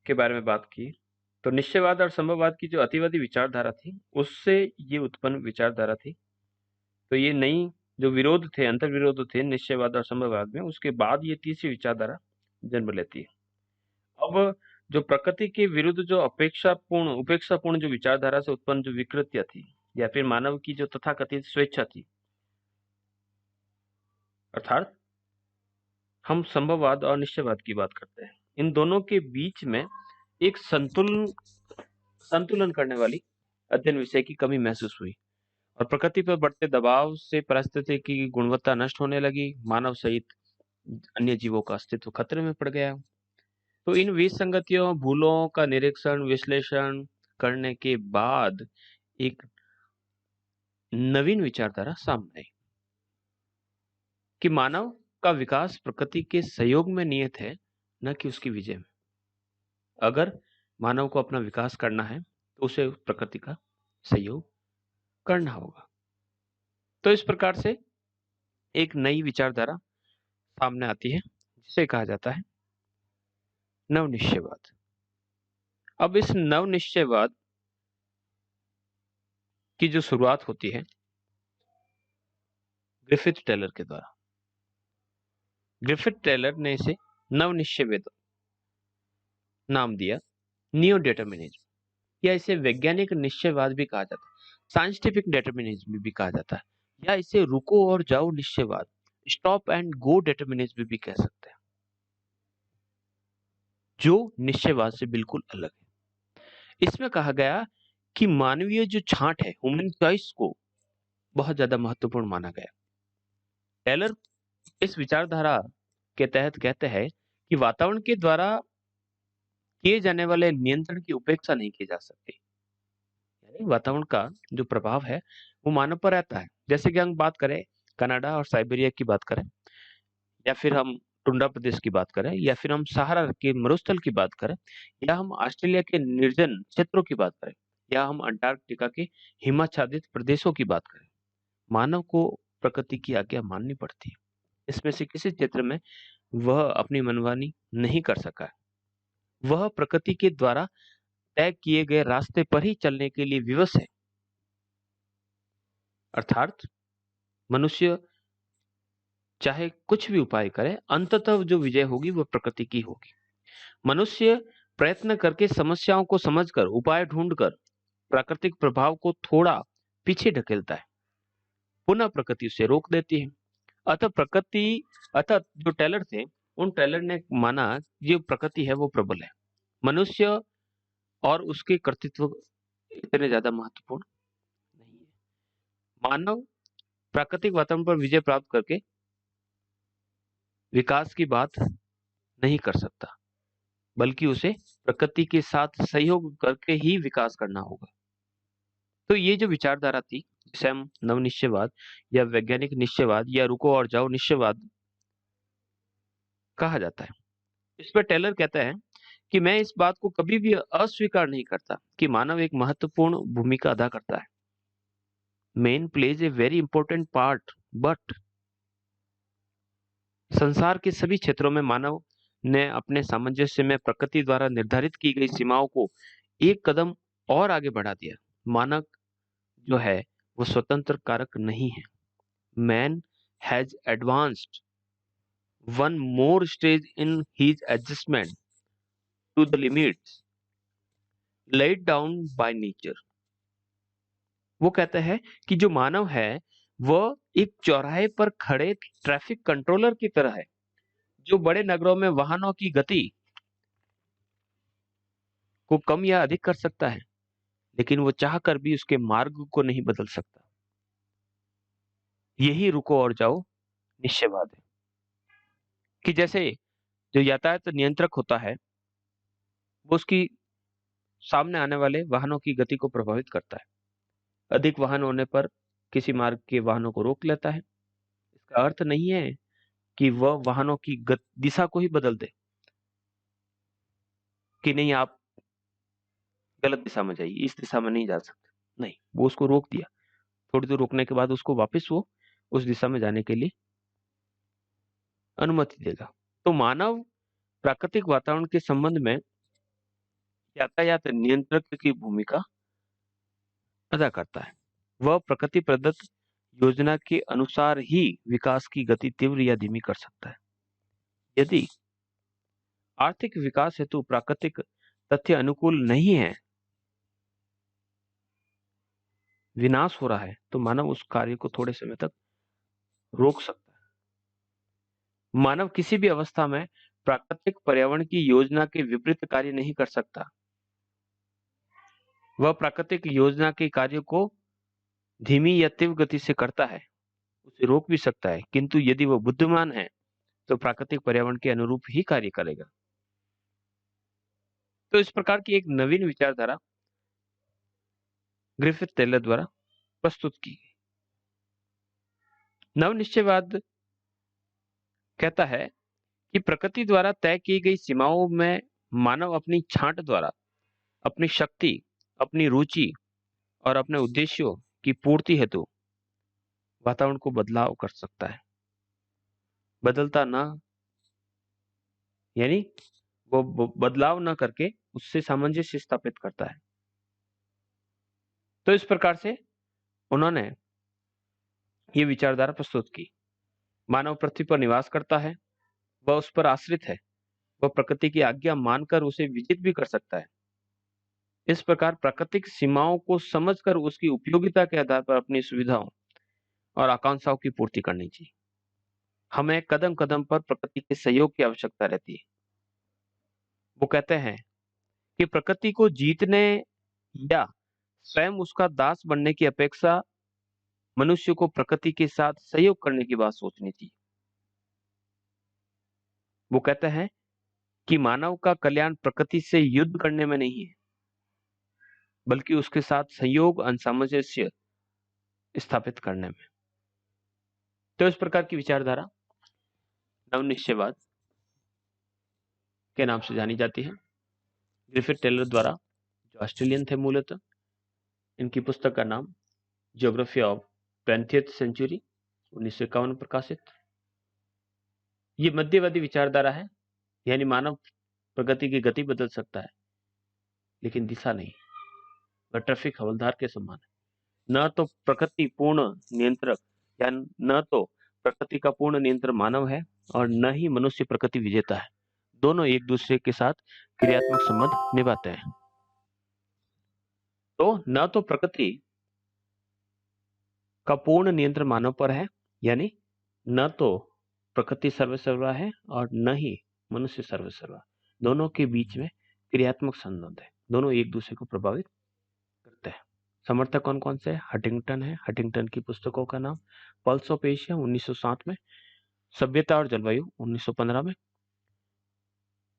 के बारे में बात की, तो निश्चयवाद और संभववाद की जो अतिवादी विचारधारा थी, उससे ये उत्पन्न विचारधारा थी। तो ये नई जो विरोध थे, अंतर्विरोध थे निश्चयवाद और संभववाद में, उसके बाद ये तीसरी विचारधारा जन्म लेती है। अब जो प्रकृति के विरुद्ध जो उपेक्षापूर्ण जो विचारधारा से उत्पन्न जो विकृतियां थी, या फिर मानव की जो तथाकथित स्वेच्छा थी, अर्थात हम संभववाद और निश्चयवाद की बात करते हैं, इन दोनों के बीच में एक संतुलन करने वाली अध्ययन विषय की कमी महसूस हुई, और प्रकृति पर बढ़ते दबाव से परिस्थिति की गुणवत्ता नष्ट होने लगी, मानव सहित अन्य जीवों का अस्तित्व खतरे में पड़ गया। तो इन विसंगतियों, भूलों का निरीक्षण, विश्लेषण करने के बाद एक नवीन विचारधारा सामने आई कि मानव का विकास प्रकृति के सहयोग में निहित है, न कि उसकी विजय में। अगर मानव को अपना विकास करना है तो उसे प्रकृति का सहयोग करना होगा। तो इस प्रकार से एक नई विचारधारा सामने आती है, जिसे कहा जाता है नवनिश्चयवाद। अब इस नवनिश्चयवाद की जो शुरुआत होती है ग्रिफिथ टेलर के द्वारा। ग्रिफिथ टेलर ने इसे नवनिश्चयवाद नाम दिया, नियो डिटर्मिनिज्म, या इसे वैज्ञानिक निश्चयवाद भी कहा जाता है, साइंटिफिक डिटर्मिनिज्म भी कहा जाता है, या इसे रुको और जाओ निश्चयवाद, स्टॉप एंड गो डिटर्मिनिज्म भी कह सकते हैं, जो निश्चयवाद से बिल्कुल अलग है। इसमें कहा गया कि मानवीय जो छांट है, ह्यूमन चॉइस को बहुत ज्यादा महत्वपूर्ण माना गया। टेलर इस विचारधारा के तहत कहते हैं कि वातावरण के द्वारा किए जाने वाले नियंत्रण की उपेक्षा नहीं की जा सकती, यानी वातावरण का जो प्रभाव है वो मानव पर रहता है। जैसे कि हम बात करें कनाडा और साइबेरिया की बात करें, या फिर हम टुंड्रा प्रदेश की बात करें, या फिर हम सहारा के मरुस्थल की बात करें, या हम ऑस्ट्रेलिया के निर्जन क्षेत्रों की बात करें, या हम अंटार्कटिका के हिमाच्छादित प्रदेशों की बात करें, मानव को प्रकृति की आज्ञा माननी पड़ती है। इसमें से किसी क्षेत्र में वह अपनी मनमानी नहीं कर सका है। वह प्रकृति के द्वारा तय किए गए रास्ते पर ही चलने के लिए विवश है। अर्थात मनुष्य चाहे कुछ भी उपाय करे, अंततः जो विजय होगी वह प्रकृति की होगी। मनुष्य प्रयत्न करके, समस्याओं को समझकर, उपाय ढूंढकर प्राकृतिक प्रभाव को थोड़ा पीछे ढकेलता है, पुनः प्रकृति उसे रोक देती है। अतः जो टेलर थे, उन टेलर ने माना जो प्रकृति है वो प्रबल है, मनुष्य और उसके कर्तृत्व इतने ज्यादा महत्वपूर्ण नहीं है। मानव प्राकृतिक वातावरण पर विजय प्राप्त करके विकास की बात नहीं कर सकता, बल्कि उसे प्रकृति के साथ सहयोग करके ही विकास करना होगा। तो ये जो विचारधारा थी, जिसे हम नवनिश्चयवाद या वैज्ञानिक निश्चयवाद या रुको और जाओ निश्चयवाद कहा जाता है, इस पर टेलर कहता है कि मैं इस बात को कभी भी अस्वीकार नहीं करता कि मानव एक महत्वपूर्ण भूमिका अदा करता है। Man plays a very important part, but संसार के सभी क्षेत्रों में मानव ने अपने सामंजस्य में प्रकृति द्वारा निर्धारित की गई सीमाओं को एक कदम और आगे बढ़ा दिया। मानव जो है वो स्वतंत्र कारक नहीं है। Man has advanced one more stage in his adjustment to the limits laid down by nature। वो कहता है कि जो मानव है वह एक चौराहे पर खड़े ट्रैफिक कंट्रोलर की तरह है, जो बड़े नगरों में वाहनों की गति को कम या अधिक कर सकता है, लेकिन वो चाहकर भी उसके मार्ग को नहीं बदल सकता। यही रुको और जाओ निश्चयवाद है कि जैसे जो यातायात नियंत्रक होता है वो उसकी सामने आने वाले वाहनों की गति को प्रभावित करता है। अधिक वाहन होने पर किसी मार्ग के वाहनों को रोक लेता है। इसका अर्थ नहीं है कि वह वाहनों की दिशा को ही बदल दे कि नहीं आप गलत दिशा में जाइए, इस दिशा में नहीं जा सकते। नहीं, वो उसको रोक दिया। थोड़ी देर रोकने के बाद उसको वापस वो उस दिशा में जाने के लिए अनुमति देगा। तो मानव प्राकृतिक वातावरण के संबंध में यातायात नियंत्रक की भूमिका अदा करता है। वह प्रकृति प्रदत्त योजना के अनुसार ही विकास की गति तीव्र या धीमी कर सकता है। यदि आर्थिक विकास हेतु प्राकृतिक तथ्य अनुकूल नहीं है, विनाश हो रहा है, तो मानव उस कार्य को थोड़े समय तक रोक सकता है। मानव किसी भी अवस्था में प्राकृतिक पर्यावरण की योजना के विपरीत कार्य नहीं कर सकता। वह प्राकृतिक योजना के कार्य को धीमी या तीव्र गति से करता है, उसे रोक भी सकता है, किंतु यदि वह बुद्धिमान है तो प्राकृतिक पर्यावरण के अनुरूप ही कार्य करेगा। तो इस प्रकार की एक नवीन विचारधारा ग्रिफिथ टेलर द्वारा प्रस्तुत की गई। नवनिश्चयवाद कहता है कि प्रकृति द्वारा तय की गई सीमाओं में मानव अपनी छांट द्वारा अपनी शक्ति, अपनी रुचि और अपने उद्देश्यों की पूर्ति हेतु वातावरण को बदलाव कर सकता है। बदलता ना, यानी वो बदलाव न करके उससे सामंजस्य स्थापित करता है। तो इस प्रकार से उन्होंने ये विचारधारा प्रस्तुत की। मानव पृथ्वी पर निवास करता है, वह उस पर आश्रित है, वह प्रकृति की आज्ञा मानकर उसे विजित भी कर सकता है। इस प्रकार प्राकृतिक सीमाओं को समझकर उसकी उपयोगिता के आधार पर अपनी सुविधाओं और आकांक्षाओं की पूर्ति करनी चाहिए। हमें कदम कदम पर प्रकृति के सहयोग की आवश्यकता रहती है। वो कहते हैं कि प्रकृति को जीतने या स्वयं उसका दास बनने की अपेक्षा मनुष्य को प्रकृति के साथ सहयोग करने की बात सोचनी चाहिए। वो कहते हैं कि मानव का कल्याण प्रकृति से युद्ध करने में नहीं है, बल्कि उसके साथ सहयोग, सामंजस्य स्थापित करने में। तो इस प्रकार की विचारधारा नवनिश्चयवाद के नाम से जानी जाती है। ग्रिफिथ टेलर द्वारा, जो ऑस्ट्रेलियन थे मूलतः, इनकी पुस्तक का नाम ज्योग्राफी ऑफ 20th सेंचुरी 1951 प्रकाशित। ये मध्यवादी विचारधारा है, यानी मानव प्रगति की गति बदल सकता है लेकिन दिशा नहीं। वह ट्रैफिक हवलदार के समान है। न तो प्रकृति पूर्ण नियंत्रक या न तो प्रकृति का पूर्ण नियंत्रण मानव है और न ही मनुष्य प्रकृति विजेता है। दोनों एक दूसरे के साथ क्रियात्मक संबंध निभाते हैं। तो न तो प्रकृति का पूर्ण नियंत्रण मानव पर है, यानी न तो प्रकृति सर्वसर्वा है और न ही मनुष्य सर्वसर्वा। दोनों के बीच में क्रियात्मक संबंध है, दोनों एक दूसरे को प्रभावित करते हैं। समर्थक कौन कौन से? हंटिंगटन है। हंटिंगटन की पुस्तकों का नाम पल्स ऑफ एशिया 1907 में, सभ्यता और जलवायु 1915 में,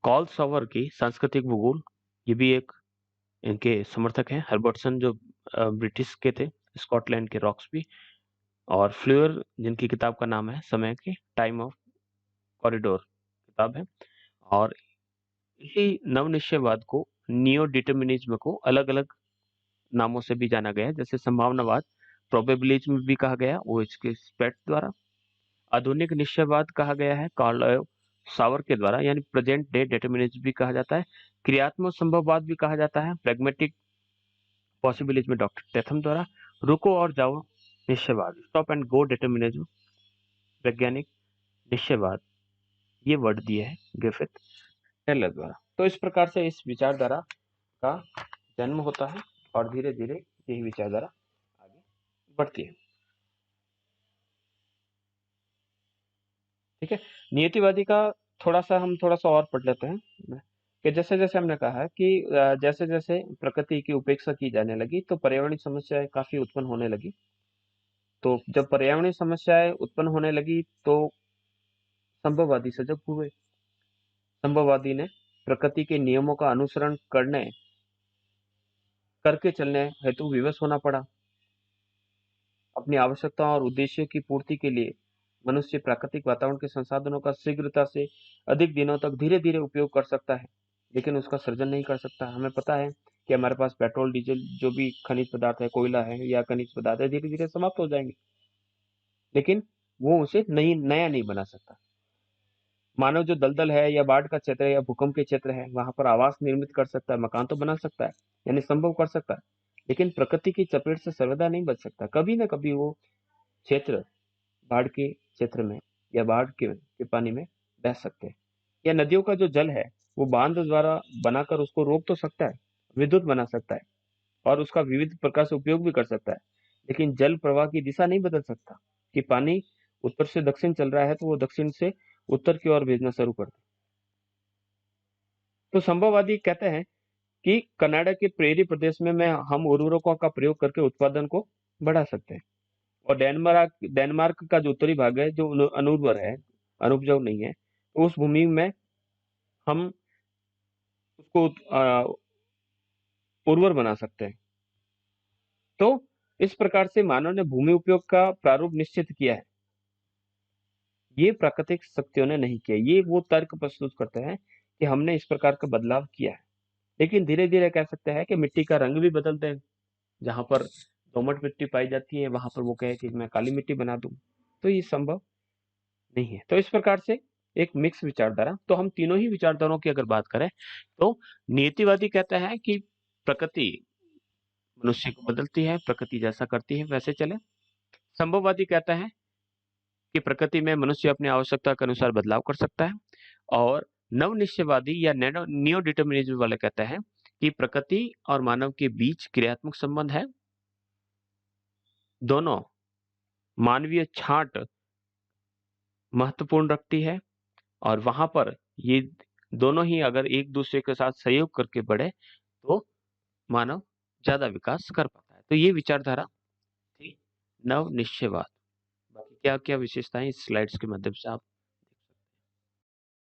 कॉल सॉवर की सांस्कृतिक भूगोल, ये भी एक इनके समर्थक हैं। हर्बर्टसन जो ब्रिटिश के थे, स्कॉटलैंड के रॉक्सबी, और फ्लूअर जिनकी किताब का नाम है समय के टाइम ऑफ कॉरिडोर किताब है। और इसी नवनिश्चयवाद को, नियो डिटर्मिनिज्म को अलग अलग नामों से भी जाना गया है, जैसे संभावनावाद, प्रोबेबिलिज्म भी कहा गया OH के स्पेट द्वारा। आधुनिक निश्चयवाद कहा गया है कार्ल सावर के द्वारा, यानी प्रेजेंट डे डिटर्मिनिज्म भी कहा जाता है। क्रियात्मक संभववाद भी कहा जाता है, प्रैग्मेटिक पॉसिबिलिज्म डॉक्टर टेथम द्वारा। रुको और जाओ निश्चयवाद, स्टॉप एंड गो डिटर्मिनिज्म, वैज्ञानिक निश्चयवाद, ये वर्ड दिए है ग्रिफिथ टेलर द्वारा। तो इस प्रकार से इस विचारधारा का जन्म होता है और धीरे धीरे यही विचारधारा आगे बढ़ती है। ठीक है, नियतिवादी का थोड़ा सा और पढ़ लेते हैं कि जैसे जैसे हमने कहा कि जैसे जैसे प्रकृति की उपेक्षा की जाने लगी तो पर्यावरणीय समस्याएं काफी उत्पन्न होने लगी। तो जब पर्यावरणीय समस्याएं उत्पन्न होने लगी तो संभववादी सजग हुए। संभववादी ने प्रकृति के नियमों का अनुसरण करके चलने हेतु विवश होना पड़ा। अपनी आवश्यकताओं और उद्देश्यों की पूर्ति के लिए मनुष्य प्राकृतिक वातावरण के संसाधनों का शीघ्रता से अधिक दिनों तक धीरे धीरे उपयोग कर सकता है, लेकिन उसका सृजन नहीं कर सकता। हमें पता है कि हमारे पास पेट्रोल, डीजल, जो भी खनिज पदार्थ है, कोयला है या खनिज पदार्थ है, धीरे धीरे समाप्त हो जाएंगे, लेकिन वो उसे नया नहीं बना सकता। मानव जो दलदल है या बाढ़ का क्षेत्र है या भूकंप के क्षेत्र है वहां पर आवास निर्मित कर सकता है, मकान तो बना सकता है, यानी संभव कर सकता है, लेकिन प्रकृति की चपेट से सर्वदा नहीं बच सकता। कभी ना कभी वो क्षेत्र बाढ़ के क्षेत्र में या बाढ़ के पानी में बह सकते हैं। या नदियों का जो जल है वो बांध द्वारा बनाकर उसको रोक तो सकता है, विद्युत बना सकता है और उसका विविध प्रकार से उपयोग भी कर सकता है, लेकिन जल प्रवाह की दिशा नहीं बदल सकता। कि पानी उत्तर से दक्षिण चल रहा है तो वो दक्षिण से उत्तर की ओर भेजना शुरू कर दे। तो संभववादी कहते हैं कि कनाडा के प्रेरी प्रदेश में हम उर्वरकों का प्रयोग करके उत्पादन को बढ़ा सकते हैं। और डेनमार्क का जो उत्तरी भाग है जो अनुर्वर है, अनुपजाऊ नहीं है, तो उस भूमि में हम उसको उर्वर बना सकते हैं। तो इस प्रकार से मानव ने भूमि उपयोग का प्रारूप निश्चित किया है, ये प्राकृतिक शक्तियों ने नहीं किया। ये वो तर्क प्रस्तुत करते हैं कि हमने इस प्रकार का बदलाव किया है, लेकिन धीरे धीरे कह सकते हैं कि मिट्टी का रंग भी बदलते हैं। जहां पर दोमट मिट्टी पाई जाती है वहां पर वो कहे कि मैं काली मिट्टी बना दूं, तो ये संभव नहीं है। तो इस प्रकार से एक मिक्स विचारधारा, तो हम तीनों ही विचारधाराओं की अगर बात करें तो नियतिवादी कहता है कि प्रकृति मनुष्य को बदलती है, प्रकृति जैसा करती है वैसे चले। संभववादी कहता है कि प्रकृति में मनुष्य अपनी आवश्यकता के अनुसार बदलाव कर सकता है। और नवनिश्चयवादी या नियो डिटर्मिनिज्म वाले कहते हैं कि प्रकृति और मानव के बीच क्रियात्मक संबंध है, दोनों मानवीय छांट महत्वपूर्ण रखती है और वहां पर ये दोनों ही अगर एक दूसरे के साथ सहयोग करके बढ़े तो मानव ज्यादा विकास कर पाता है। तो ये विचारधारा थी नव निश्चयवाद। बाकी क्या क्या विशेषताएं इस स्लाइड्स के माध्यम से आप